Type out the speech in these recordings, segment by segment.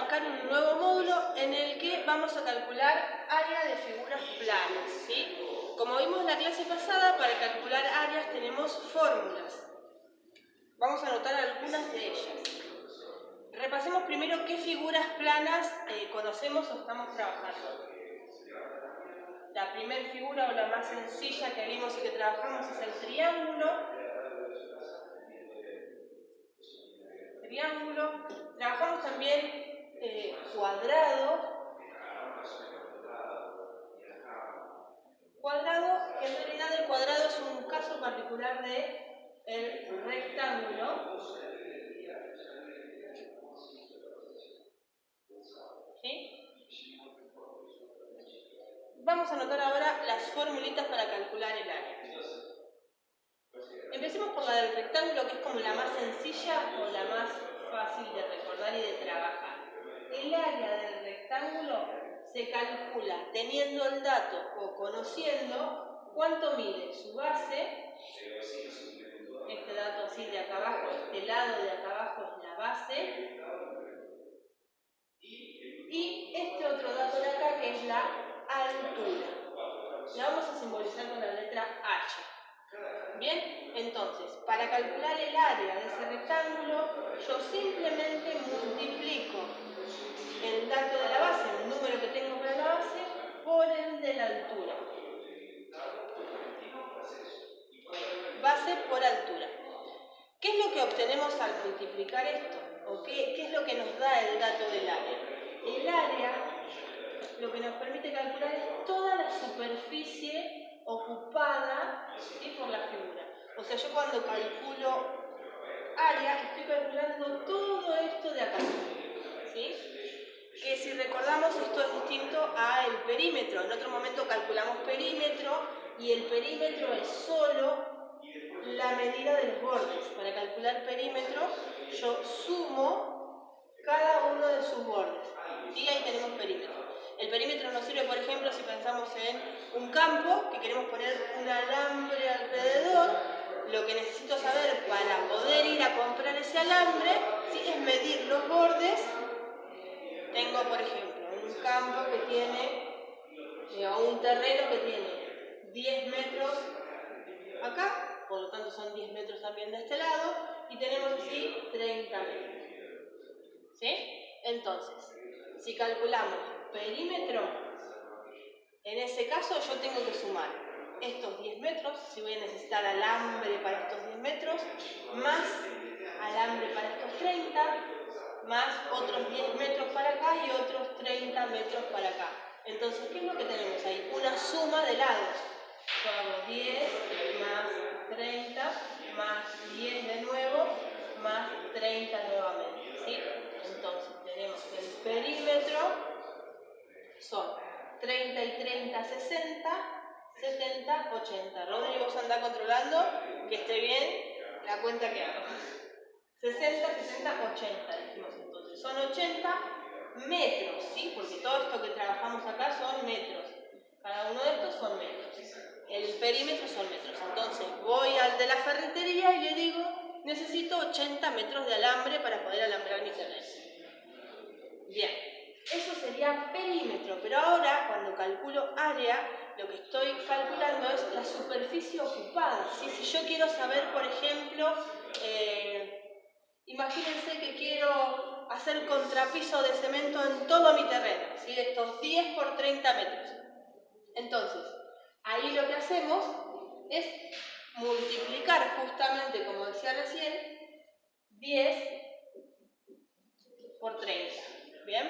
arrancar un nuevo módulo en el que vamos a calcular área de figuras planas, ¿sí? Como vimos en la clase pasada, para calcular áreas tenemos fórmulas. Vamos a anotar algunas de ellas. Repasemos primero qué figuras planas conocemos o estamos trabajando. La primera figura o la más sencilla que vimos y que trabajamos es el triángulo. Trabajamos también cuadrado. Cuadrado, que en realidad el cuadrado es un caso particular del rectángulo. ¿Sí? Vamos a anotar ahora las formulitas para calcular el área. Empecemos por la del rectángulo, que es como la más sencilla o la más fácil de recordar y de trabajar. El área del rectángulo se calcula teniendo el dato o conociendo cuánto mide su base. Este dato así de acá abajo, este lado de acá abajo es la base. Y este otro dato de acá que es la altura. La vamos a simbolizar con la letra H. Bien, entonces, para calcular el área de ese rectángulo, yo simplemente multiplico el dato de la base, el número que tengo para la base, por el de la altura. Base por altura. ¿Qué es lo que obtenemos al multiplicar esto? ¿O qué es lo que nos da el dato del área? El área lo que nos permite calcular es toda la superficie ocupada, ¿sí?, por la figura. O sea, yo cuando calculo área estoy calculando todo esto de acá, ¿sí? Que si recordamos esto es distinto al perímetro. En otro momento calculamos perímetro y el perímetro es solo la medida de los bordes. Para calcular perímetro yo sumo cada uno de sus bordes y ahí tenemos perímetro. El perímetro nos sirve, por ejemplo, si pensamos en un campo que queremos poner un alambre alrededor. Lo que necesito saber para poder ir a comprar ese alambre, ¿sí?, es medir los bordes. Tengo, por ejemplo, un campo que tiene, o un terreno que tiene 10 metros acá, por lo tanto son 10 metros también de este lado, y tenemos así 30 metros. ¿Sí? Entonces, si calculamos perímetro, en ese caso yo tengo que sumar estos 10 metros, si voy a necesitar alambre para estos 10 metros, más alambre para estos 30, más otros 10 metros para acá y otros 30 metros para acá. Entonces, ¿qué es lo que tenemos ahí? Una suma de lados. Yo hago 10 más 30 más 10 de nuevo más 30 nuevamente, ¿sí? Entonces tenemos que el perímetro son 30 y 30, 60, 70, 80. Rodrigo, vos andá controlando que esté bien la cuenta que hago. 60, 60, 80 dijimos entonces. Son 80 metros, ¿sí? Porque todo esto que trabajamos acá son metros. Cada uno de estos son metros. El perímetro son metros. Entonces voy al de la ferretería y le digo, necesito 80 metros de alambre para poder alambrar mi terreno. Bien, eso sería perímetro. Pero ahora, cuando calculo área, lo que estoy calculando es la superficie ocupada, ¿sí? Si yo quiero saber, por ejemplo, imagínense que quiero hacer contrapiso de cemento en todo mi terreno, ¿sí? Estos 10 por 30 metros. Entonces, ahí lo que hacemos es multiplicar justamente, como decía recién, 10 por 30. ¿Bien?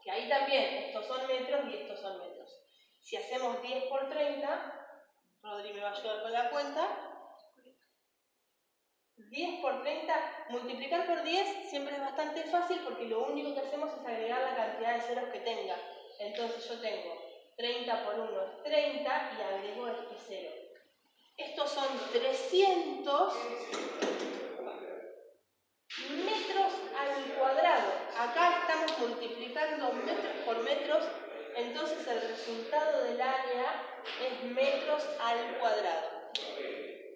Que ahí también estos son metros y estos son metros. Si hacemos 10 por 30, Rodri me va a ayudar con la cuenta. 10 por 30, multiplicar por 10 siempre es bastante fácil porque lo único que hacemos es agregar la cantidad de ceros que tenga. Entonces yo tengo 30 por 1 es 30 y agrego este 0. Estos son 300 metros al cuadrado. Acá estamos multiplicando metros por metros, entonces el resultado del área es metros al cuadrado.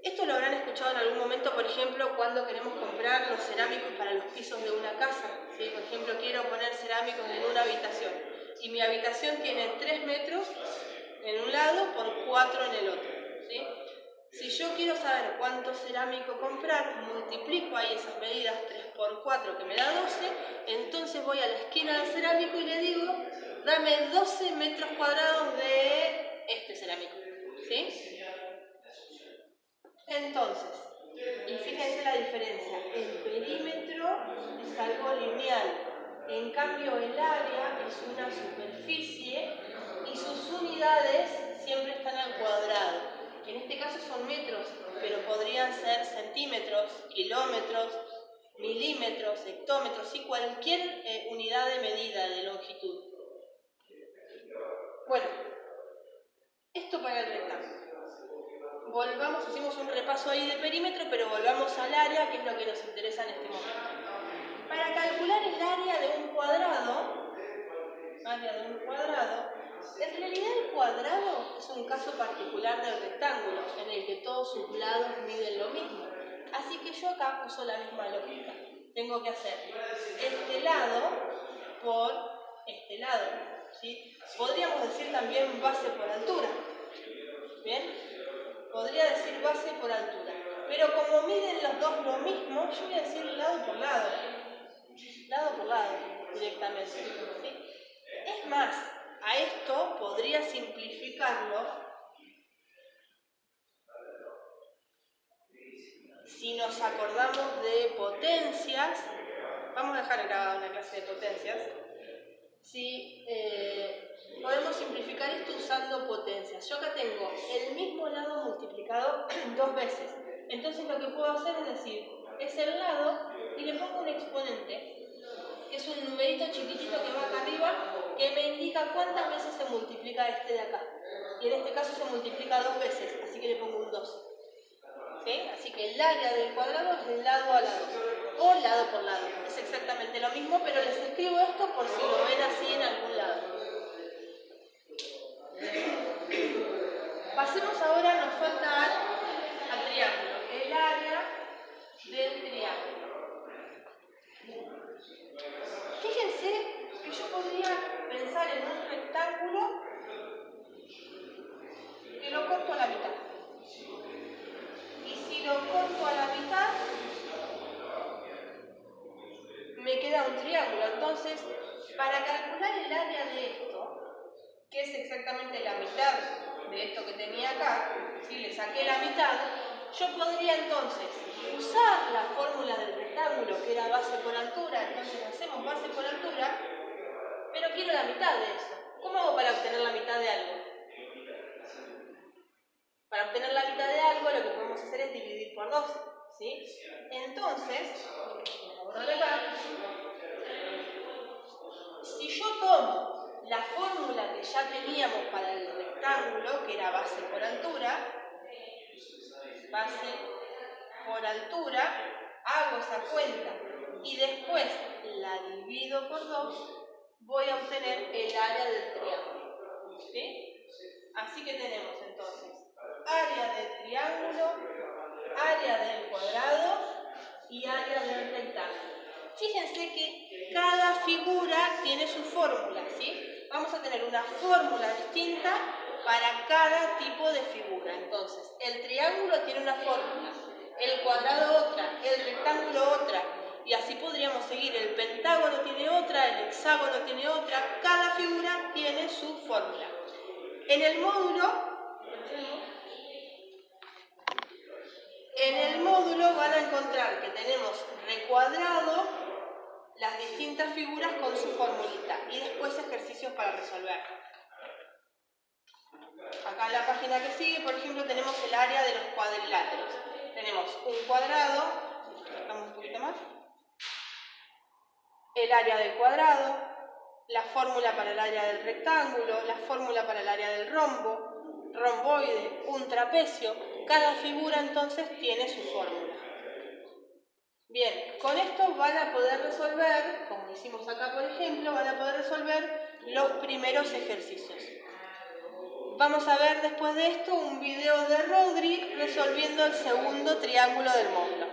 Esto lo habrán escuchado en algún momento, por ejemplo, cuando queremos comprar los cerámicos para los pisos de una casa, ¿sí? Por ejemplo, quiero poner cerámicos en una habitación y mi habitación tiene 3 metros en un lado por 4 en el otro, ¿sí? Si yo quiero saber cuánto cerámico comprar, multiplico ahí esas medidas 3 por 4 que me da 12, entonces voy a la esquina del cerámico y le digo, dame 12 metros cuadrados de este cerámico, ¿sí? Entonces, y fíjense la diferencia, el perímetro es algo lineal, en cambio el área es una superficie y sus unidades siempre están al cuadrado. En este caso son metros, pero podrían ser centímetros, kilómetros, milímetros, hectómetros y cualquier unidad de medida de longitud. Bueno, esto para el rectángulo. Volvamos, hicimos un repaso ahí de perímetro, pero volvamos al área, que es lo que nos interesa en este momento. Para calcular el área de un cuadrado, en realidad el cuadrado es un caso particular del rectángulo, en el que todos sus lados miden lo mismo. Así que yo acá uso la misma lógica. Tengo que hacer este lado por este lado, ¿sí? Podríamos decir también base por altura. ¿Bien? Podría decir base por altura. Pero como miden los dos lo mismo, yo voy a decir lado por lado. Lado por lado, directamente. ¿Sí? Es más, a esto podría simplificarlo si nos acordamos de potencias. Vamos a dejar grabada una clase de potencias. Si podemos simplificar esto usando potencias. Yo acá tengo el mismo lado multiplicado 2 veces. Entonces lo que puedo hacer es decir, es el lado y le pongo un exponente, que es un numerito chiquitito que va acá arriba, que me indica cuántas veces se multiplica este de acá. Y en este caso se multiplica 2 veces, así que le pongo un 2. ¿Sí? Así que el área del cuadrado es de lado a lado, o lado por lado. Es exactamente lo mismo, pero les escribo esto por si lo ven así en algún lado. Pasemos ahora, nos falta al triángulo, el área del triángulo. Fíjense que yo podría pensar en un rectángulo que lo corto a la mitad. Y si lo corto a la mitad, me queda un triángulo. Entonces, para calcular el área de esto, que es exactamente la mitad de esto que tenía acá, si le saqué la mitad, yo podría entonces usar la fórmula del rectángulo, que era base por altura. Entonces hacemos base por altura, pero quiero la mitad de eso. ¿Cómo hago para obtener la mitad de algo? Para obtener la mitad de algo, lo que podemos hacer es dividir por 2, ¿sí? Entonces, si yo tomo la fórmula que ya teníamos para el rectángulo, que era base por altura, hago esa cuenta y después la divido por 2, voy a obtener el área del triángulo, ¿sí? Así que tenemos entonces área del triángulo, área del cuadrado y área del rectángulo. Fíjense que cada figura tiene su fórmula, ¿sí? Vamos a tener una fórmula distinta para cada tipo de figura. Entonces, el triángulo tiene una fórmula, el cuadrado otra, el rectángulo otra, y así podríamos seguir. El pentágono tiene otra, el hexágono tiene otra, cada figura tiene su fórmula. En el módulo van a encontrar que tenemos recuadrado las distintas figuras con su formulita y después ejercicios para resolver. Acá en la página que sigue, por ejemplo, tenemos el área de los cuadriláteros. Tenemos un cuadrado, acercamos un poquito más, el área del cuadrado, la fórmula para el área del rectángulo, la fórmula para el área del rombo, romboide, un trapecio. Cada figura entonces tiene su fórmula. Bien, con esto van a poder resolver, como hicimos acá por ejemplo, van a poder resolver los primeros ejercicios. Vamos a ver después de esto un video de Rodri resolviendo el segundo triángulo del módulo.